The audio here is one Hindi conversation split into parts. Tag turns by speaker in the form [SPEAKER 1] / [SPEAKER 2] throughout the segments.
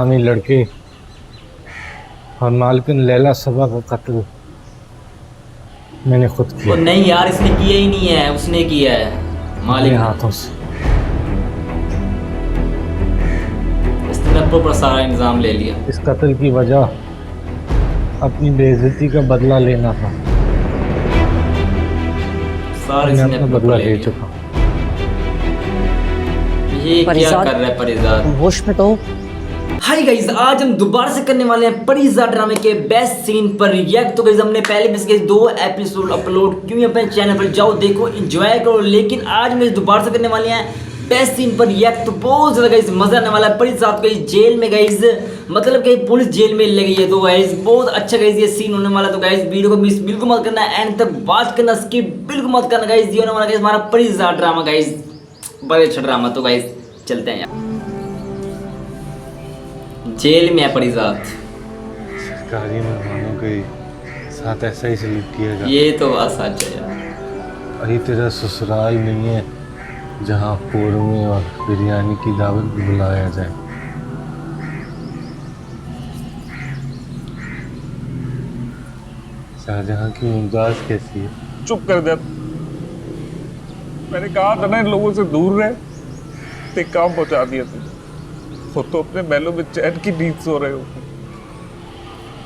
[SPEAKER 1] हमें लड़के और मालकिन लैला सबा का कत्ल मैंने खुद
[SPEAKER 2] वो
[SPEAKER 1] किया
[SPEAKER 2] नहीं यार, इसने किया ही नहीं है, उसने किया है
[SPEAKER 1] अपने
[SPEAKER 2] मालिक ने।
[SPEAKER 1] हाथों से।
[SPEAKER 2] इसने प्रॉपर सारा इंतजाम ले लिया।
[SPEAKER 1] इस कत्ल की वजह अपनी बेइज्जती का बदला लेना था और
[SPEAKER 2] सारा
[SPEAKER 1] मैं
[SPEAKER 2] इसने
[SPEAKER 1] अपना
[SPEAKER 2] अपने ऊपर
[SPEAKER 1] बदला
[SPEAKER 2] ले
[SPEAKER 1] ले
[SPEAKER 2] लिया।
[SPEAKER 1] चुका हूँ।
[SPEAKER 2] ये क्या
[SPEAKER 3] परिजात,
[SPEAKER 2] कर रहा है परिजात?
[SPEAKER 3] तुम होश में तो हो?
[SPEAKER 2] हाय गाइस, आज हम दोबारा से करने वाले हैं परिजात ड्रामे के बेस्ट सीन पर रिएक्ट। तो गाइस हमने पहले भी इसके 2 एपिसोड अपलोड किए अपने चैनल पर, जाओ देखो एंजॉय करो। लेकिन आज हम दोबारा से करने वाले हैं बेस्ट सीन पर रिएक्ट। तो बहुत ज्यादा गाइस मजा आने वाला है। परिजात गाइस जेल में गाइस, मतलब कि पुलिस जेल में ले गई है। तो गाइस बहुत अच्छा गाइस ये सीन होने वाला है। तो गाइस वीडियो को मिस बिल्कुल मत करना, एंड तक वॉच करना, स्किप बिल्कुल मत करना गाइस। ये होने वाला गाइस हमारा परिजात ड्रामा गाइस, बड़े अच्छा ड्रामा। तो गाइस चलते हैं यार, जेल में है परिजात।
[SPEAKER 1] सरकारी मेहमानों के साथ ऐसा ही सलूक किया जाता
[SPEAKER 2] ये तो बात सच है यार।
[SPEAKER 1] है। वही तेरा ससुराल नहीं है जहाँ कौरमे और बिरयानी की दावत भी बुलाया जाए। शाहजहाँ की मुमताज कैसी है?
[SPEAKER 4] चुप कर दे। मैंने कहा था ना इन लोगों से दूर रहे, ते काम पहुंचा दिया तुझे। वो तो अपने महलों में चैन की नींद सो रहे हो,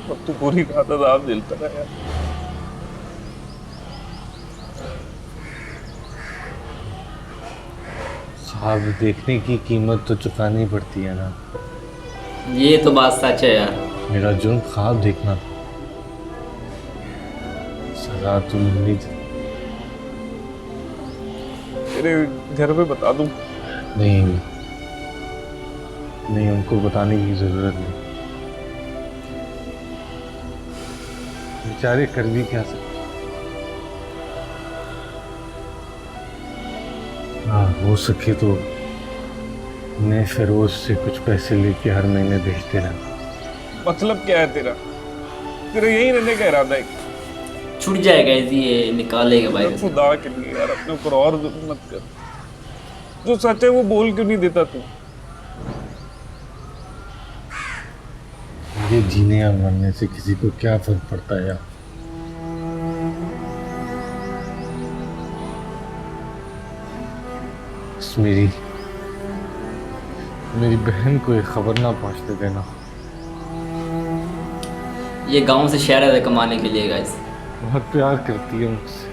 [SPEAKER 4] अब तू पूरी रात आराम झेलता रहा यार।
[SPEAKER 1] ख्वाब देखने की कीमत तो चुकानी पड़ती है ना।
[SPEAKER 2] ये तो बात सच है यार।
[SPEAKER 1] मेरा जुर्म ख्वाब देखना था, सजा तो मिलनी थी।
[SPEAKER 4] तेरे घर में बता दूं?
[SPEAKER 1] नहीं नहीं, उनको बताने की जरूरत नहीं। बेचारे कर भी क्या सकते। हाँ, हो सके तो मैं फिरोज से कुछ पैसे लेके हर महीने भेजते रहना।
[SPEAKER 4] मतलब क्या है तेरा? तेरा यही रहने का इरादा है?
[SPEAKER 2] छूट जाएगा ये, निकालेगा भाई।
[SPEAKER 4] खुदा के लिए यार अपने ऊपर और जुल्म मत कर। जो सच है वो बोल क्यों नहीं देता तू?
[SPEAKER 1] ये जीने या मरने से किसी को क्या फर्क पड़ता है यार। मेरी मेरी बहन को एक खबर ना पहुंचने देना।
[SPEAKER 2] ये गांव से शहर आया कमाने के लिए गाइस।
[SPEAKER 1] बहुत प्यार करती है मुझसे,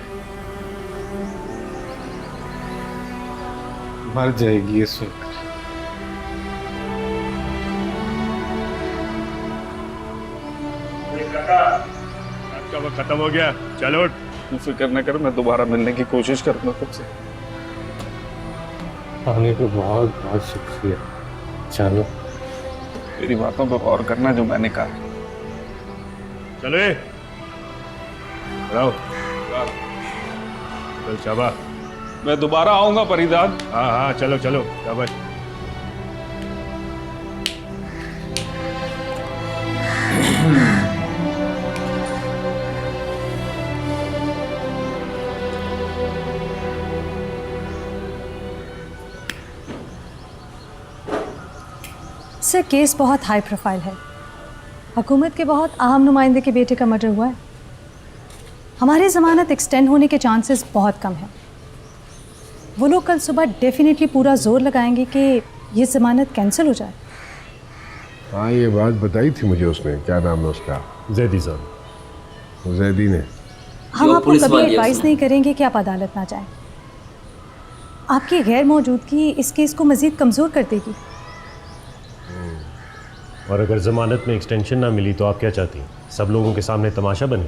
[SPEAKER 1] मर जाएगी ये सुनकर।
[SPEAKER 4] आपका वक्त खत्म हो गया, चलो। तू फिक्र न कर, मैं दोबारा मिलने की कोशिश करूंगा तुझसे।
[SPEAKER 1] आने को बहुत बहुत शुक्रिया। चलो,
[SPEAKER 4] मेरी बातों पर गौर करना जो मैंने कहा। चलो चल शाबाश। मैं दोबारा आऊंगा परिजात। हाँ हाँ, चलो चलो शाबाश।
[SPEAKER 5] सर, केस बहुत हाई प्रोफाइल है। हुकूमत के बहुत अहम नुमाइंदे के बेटे का मर्डर हुआ है। हमारी ज़मानत एक्सटेंड होने के चांसेस बहुत कम हैं। वो लोग कल सुबह डेफिनेटली पूरा जोर लगाएंगे कि ये ज़मानत कैंसिल हो जाए।
[SPEAKER 6] हाँ, ये बात बताई थी मुझे उसने। क्या नाम है उसका?
[SPEAKER 7] जैदी साहब।
[SPEAKER 6] जैदी ने।
[SPEAKER 5] हम
[SPEAKER 2] जो
[SPEAKER 5] आपको
[SPEAKER 2] पुलिस
[SPEAKER 5] कभी
[SPEAKER 2] वाली है
[SPEAKER 5] एडवाइस
[SPEAKER 2] उसने।
[SPEAKER 5] नहीं करेंगे कि आप अदालत ना जाएं। आपकी गैर मौजूदगी इस केस को मज़ीद कमज़ोर कर देगी।
[SPEAKER 7] और अगर ज़मानत में एक्सटेंशन ना मिली तो आप क्या चाहती हैं? सब लोगों के सामने तमाशा बने?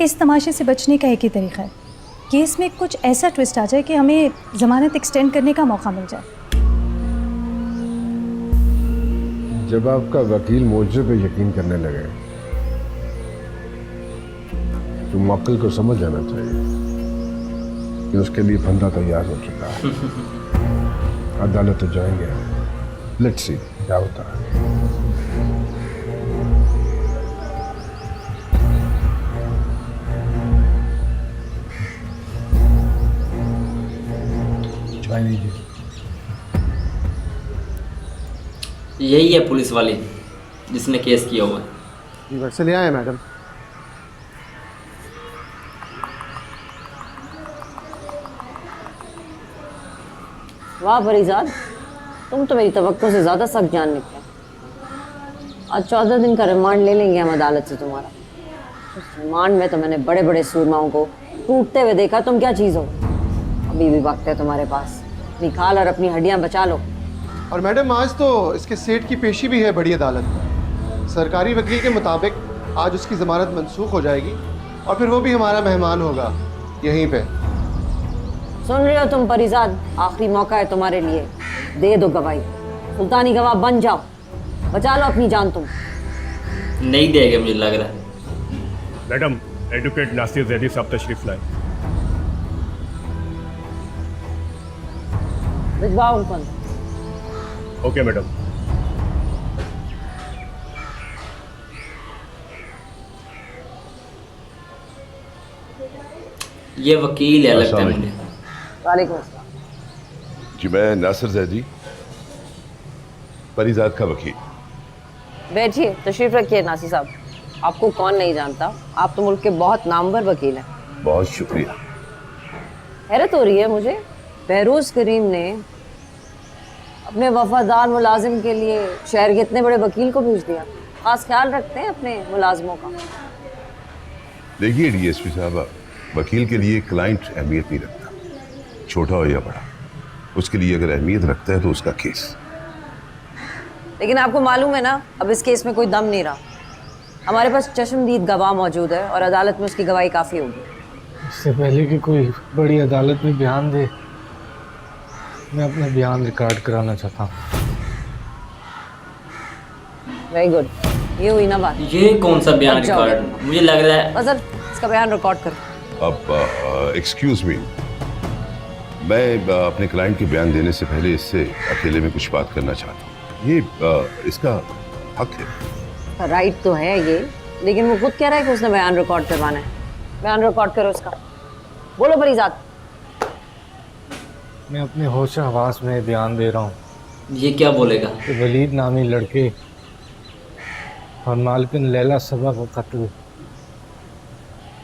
[SPEAKER 5] इस तमाशे से बचने का एक ही तरीका है, केस में कुछ ऐसा ट्विस्ट आ जाए कि हमें ज़मानत एक्सटेंड करने का मौका मिल जाए।
[SPEAKER 6] जब आपका वकील मुझे पे यकीन करने लगे तो मुवक्किल को समझ जाना चाहिए कि उसके लिए बंदा तैयार हो चुका है। अदालत तो जाएंगे, लेट्स सी क्या होता है। चाय लीजिए।
[SPEAKER 2] यही है पुलिस वाली जिसने केस किया हुआ है।
[SPEAKER 3] घर से ले आए मैडम।
[SPEAKER 8] वाह परिजाद, तुम तो मेरी तवक्को से ज़्यादा सख्त जान निकले। आज 14 दिन का रिमांड ले लेंगे हम अदालत से तुम्हारा। उस रिमांड में तो मैंने बड़े बड़े सूरमाओं को टूटते हुए देखा। तुम क्या चीज़ हो? अभी भी वक्त है तुम्हारे पास, अपनी खाल और अपनी हड्डियां बचा लो।
[SPEAKER 3] और मैडम आज तो इसके सेठ की पेशी भी है बड़ी अदालत में। सरकारी वकील के मुताबिक आज उसकी ज़मानत मनसूख हो जाएगी और फिर वो भी हमारा मेहमान होगा यहीं पे।
[SPEAKER 8] सुन रहे हो तुम परिजाद, आखिरी मौका है तुम्हारे लिए, दे दो गवाही, सुल्तानी गवाह बन जाओ, बचा लो अपनी जान। तुम
[SPEAKER 2] नहीं देगा मुझे लग रहा है।
[SPEAKER 7] मैडम, एडवोकेट नासिर जैदी साहब तशरीफ लाए।
[SPEAKER 8] भिजवाओ उनको अंदर।
[SPEAKER 7] Okay madam.
[SPEAKER 2] ये वकील है लगता है
[SPEAKER 6] अस्सलाम
[SPEAKER 2] मुझे।
[SPEAKER 8] वालेकुम अस्सलाम।
[SPEAKER 6] जी मैं नासिर जैदी, परिजाद का वकील।
[SPEAKER 8] बैठिए, तशरीफ रखिए नासिर साहब। आपको कौन नहीं जानता, आप तो मुल्क के बहुत नामवर वकील हैं।
[SPEAKER 6] बहुत शुक्रिया।
[SPEAKER 8] हैरत हो रही है मुझे, बहरोज़ करीम ने अपने वफादार मुलाजिम के लिए शहर के इतने बड़े वकील को भेज दिया। खास ख्याल रखते हैं अपने मुलाजिमों का।
[SPEAKER 6] देखिए डीएसपी साहब, वकील के लिए क्लाइंट अहमियत नहीं रखता, छोटा हो या बड़ा। उसके लिए अगर अहमियत रखता है तो उसका केस।
[SPEAKER 8] लेकिन आपको मालूम है ना, अब इस केस में कोई दम नहीं रहा। हमारे पास चश्मदीद गवाह मौजूद है और अदालत में उसकी गवाही काफ़ी होगी।
[SPEAKER 1] इससे पहले कि कोई बड़ी अदालत में बयान दे, मैं अपना बयान रिकॉर्ड कराना चाहता हूँ।
[SPEAKER 8] वेरी गुड, ये हुई ना बात।
[SPEAKER 2] ये कौन सा बयान
[SPEAKER 8] अब जाओ।
[SPEAKER 2] रिकॉर्ड? मुझे लग रहा है
[SPEAKER 8] बजर, इसका बयान रिकॉर्ड करो।
[SPEAKER 6] अब एक्सक्यूज मी, मैं अपने क्लाइंट के बयान देने से पहले इससे अकेले में कुछ बात करना चाहता हूँ। ये इसका हक है।
[SPEAKER 8] राइट तो है ये, लेकिन वो खुद कह रहा है कि उसने बयान रिकॉर्ड करवाना है। बयान रिकॉर्ड करो उसका। बोलो परिजाद।
[SPEAKER 1] मैं अपने होश हवास में बयान दे रहा हूँ
[SPEAKER 2] ये क्या बोलेगा।
[SPEAKER 1] कि वलीद नामी लड़के और मालकिन लैला सबा का कत्ल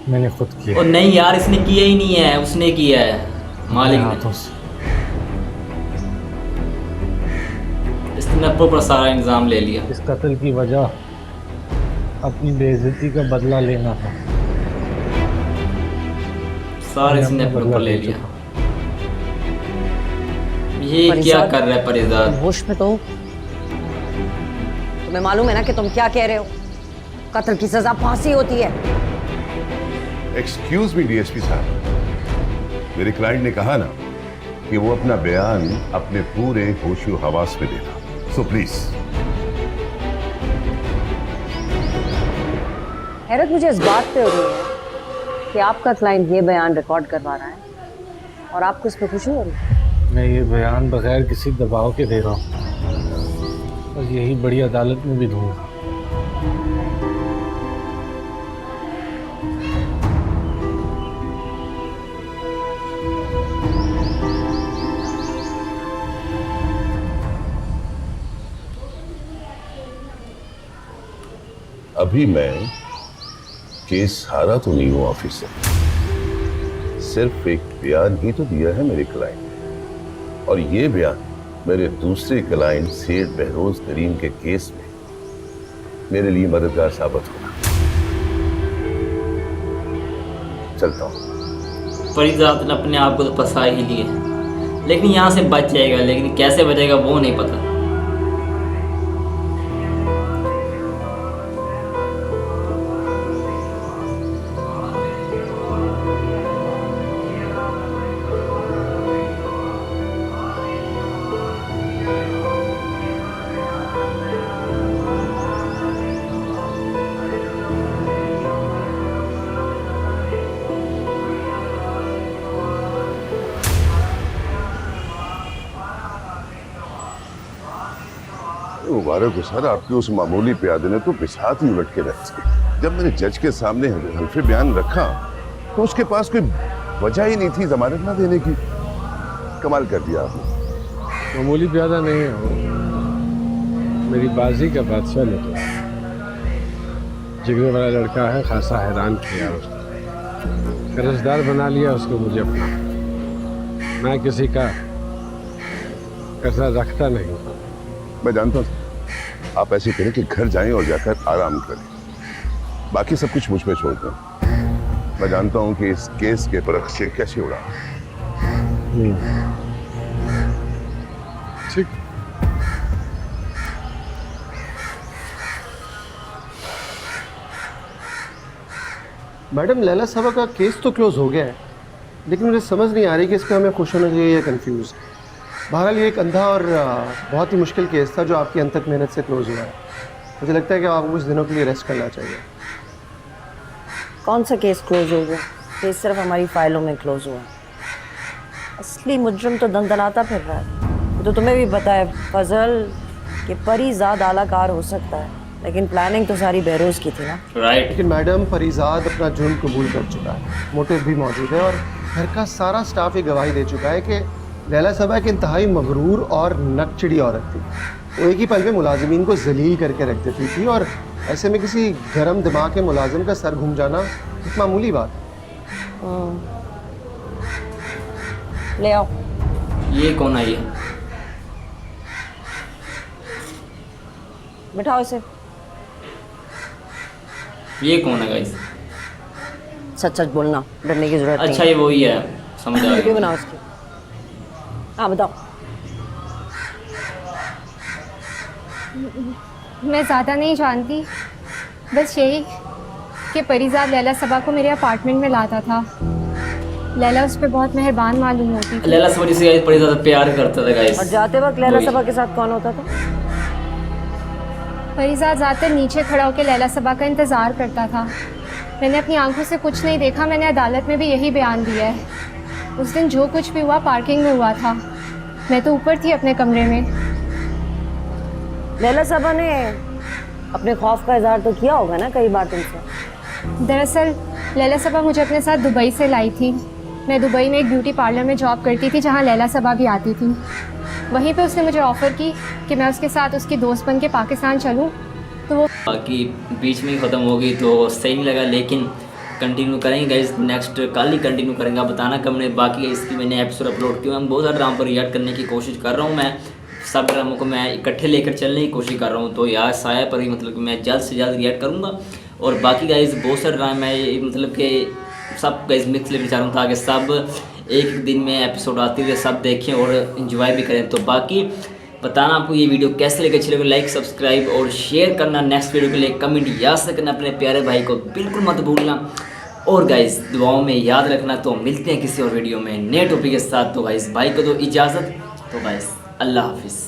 [SPEAKER 1] मैंने खुद किया।
[SPEAKER 2] और नहीं यार, इसने किया ही नहीं है, उसने किया है, मालिक
[SPEAKER 1] अपने
[SPEAKER 2] ने।
[SPEAKER 1] हाथों से।
[SPEAKER 2] इसने अपने ऊपर सारा इंजाम ले लिया।
[SPEAKER 1] इस कत्ल की वजह अपनी बेइज्जती का बदला लेना था।
[SPEAKER 2] सारा इसने अपने ऊपर ले लिया। ये क्या कर रहा है परिजाद?
[SPEAKER 8] होश में तो हो? तुम्हें मालूम है ना कि तुम क्या कह रहे हो? कत्ल की सजा फांसी होती है।
[SPEAKER 6] एक्सक्यूज मी डीएसपी साहब, मेरे क्लाइंट ने कहा ना कि वो अपना बयान अपने पूरे होशो हवास में देगा, सो प्लीज।
[SPEAKER 8] हैरत मुझे इस बात पे हो रही है कि आपका क्लाइंट ये बयान रिकॉर्ड करवा रहा है और आपको इस पर खुशी हो रही है।
[SPEAKER 1] मैं ये बयान बगैर किसी दबाव के दे रहा हूँ और यही बड़ी अदालत में भी दूंगा।
[SPEAKER 6] अभी मैं केस हारा तो नहीं हूं ऑफिसर, सिर्फ एक बयान ही तो दिया है मेरे क्लाइंट ने। और ये बयान मेरे दूसरे क्लाइंट सेठ बहरोज करीम के केस में मेरे लिए मददगार साबित होगा। चलता हूं।
[SPEAKER 2] परिजाद ने अपने आप को तो फंसा ही लिया, लेकिन यहाँ से बच जाएगा, लेकिन कैसे बचेगा वो नहीं पता।
[SPEAKER 6] मुबारक हो सर, आपके उस मामूली प्यादे ने तो बिसात ही उलट के रख दी। जब मैंने जज के सामने हल्फे बयान रखा तो उसके पास कोई वजह ही नहीं थी जमानत ना देने की। कमाल कर दिया आपने।
[SPEAKER 1] मामूली प्यादा नहीं है वो,
[SPEAKER 9] मेरी बाजी का बादशाह निकला। जिगने वाला लड़का है, खासा हैरान किया उसको, कर्जदार बना लिया उसको मुझे अपना। मैं किसी का कर्जा रखता नहीं।
[SPEAKER 6] मैं जानता हूँ आप ऐसे करें कि घर जाएं और जाकर आराम करें, बाकी सब कुछ मुझ पे छोड़ दें। मैं जानता हूँ कि इस केस के परख से कैसे उड़ा।
[SPEAKER 9] ठीक।
[SPEAKER 3] मैडम, लैला साहबा का केस तो क्लोज हो गया है, लेकिन मुझे समझ नहीं आ रही कि इस पर हमें खुश होना चाहिए या कंफ्यूज। बहरहाल ये एक अंधा और बहुत ही मुश्किल केस था जो आपकी अंतक मेहनत से क्लोज हुआ है। मुझे लगता है कि आपको कुछ दिनों के लिए रेस्ट करना चाहिए।
[SPEAKER 8] कौन सा केस क्लोज हो गया? केस सिर्फ हमारी फाइलों में क्लोज हुआ। असली मुजरिम तो दंदनाता फिर रहा है। तो तुम्हें भी पता है फजल कि परीजाद आलाकार हो सकता है, लेकिन प्लानिंग तो सारी बहरोज की थी ना।
[SPEAKER 2] राइट।
[SPEAKER 3] लेकिन मैडम, फरीजाद अपना जुर्म कबूल कर चुका है, मोटिव भी मौजूद है और घर का सारा स्टाफ ये गवाही दे चुका है कि लैला साहबा एक इंतहाई मगरूर और नकचिड़ी औरत थी। वो एक ही पल में मुलाजिमीन को जलील करके रख देती थी और ऐसे में किसी गर्म दिमाग के मुलाजिम का सर घूम जाना एक मामूली बात है।
[SPEAKER 8] ले आओ।
[SPEAKER 2] ये कौन आई है?
[SPEAKER 8] बिठाओ इसे।
[SPEAKER 2] ये कौन है गाइस?
[SPEAKER 8] सच सच बोलना, डरने की जरूरत
[SPEAKER 2] अच्छा ये वही है, समझ आ
[SPEAKER 8] वीडियो
[SPEAKER 2] गया।
[SPEAKER 8] बनाओ उसकी। हाँ बताओ।
[SPEAKER 10] मैं ज़्यादा नहीं जानती, बस यही कि परीजाद लैला सबा को मेरे अपार्टमेंट में लाता था। लैला उस पर बहुत मेहरबान मालूम होती थी।
[SPEAKER 2] लैला सबा से बड़ी ज़्यादा प्यार करता था गाइस।
[SPEAKER 8] और जाते वक्त लैला सबा के साथ कौन होता था?
[SPEAKER 10] परीजाद ज़्यादातर नीचे खड़ा होकर लैला सबा का इंतज़ार करता था। मैंने अपनी आंखों से कुछ नहीं देखा, मैंने अदालत में भी यही बयान दिया है। उस दिन जो कुछ भी हुआ पार्किंग में हुआ था, मैं तो ऊपर थी अपने कमरे में।
[SPEAKER 8] लैला सबा ने अपने खौफ का इजहार तो किया होगा ना कई बार तुमसे।
[SPEAKER 10] दरअसल लैला सबा मुझे अपने साथ दुबई से लाई थी। मैं दुबई में एक ब्यूटी पार्लर में जॉब करती थी जहाँ लैला सबा भी आती थी। वहीं पे उसने मुझे ऑफ़र की कि मैं उसके साथ उसकी दोस्त बन के पाकिस्तान चलूँ, तो वो
[SPEAKER 2] बाकी बीच में ही ख़त्म हो गई तो सही नहीं लगा, लेकिन कंटिन्यू करेंगे गाइस। नेक्स्ट कल ही कंटिन्यू करेंगे। आप बताना कब ने बाकी इसकी मैंने एपिसोड अपलोड किया। मैं बहुत सारे ड्रामा पर रिएक्ट करने की कोशिश कर रहा हूँ। मैं सब ड्रामों को मैं इकट्ठे लेकर चलने की कोशिश कर रहा हूँ, तो यार साया पर ही मतलब कि मैं जल्द से जल्द रिएक्ट करूँगा। और बाकी गाइस बहुत सारे ड्रामे मैं मतलब कि सब गाइस मिक्स लेकर चाह रहा था कि सब एक दिन में एपिसोड आते हुए सब देखें और इन्जॉय भी करें। तो बाकी बताना आपको ये वीडियो कैसे लगे, अच्छी लगे लाइक सब्सक्राइब और शेयर करना। नेक्स्ट वीडियो के लिए कमेंट याद से करना, अपने प्यारे भाई को बिल्कुल मत भूलना। और गाइस दुआओं में याद रखना। तो मिलते हैं किसी और वीडियो में नए टॉपिक के साथ। तो गाइस भाई को दो इजाज़त। तो गाइस अल्लाह हाफिज़।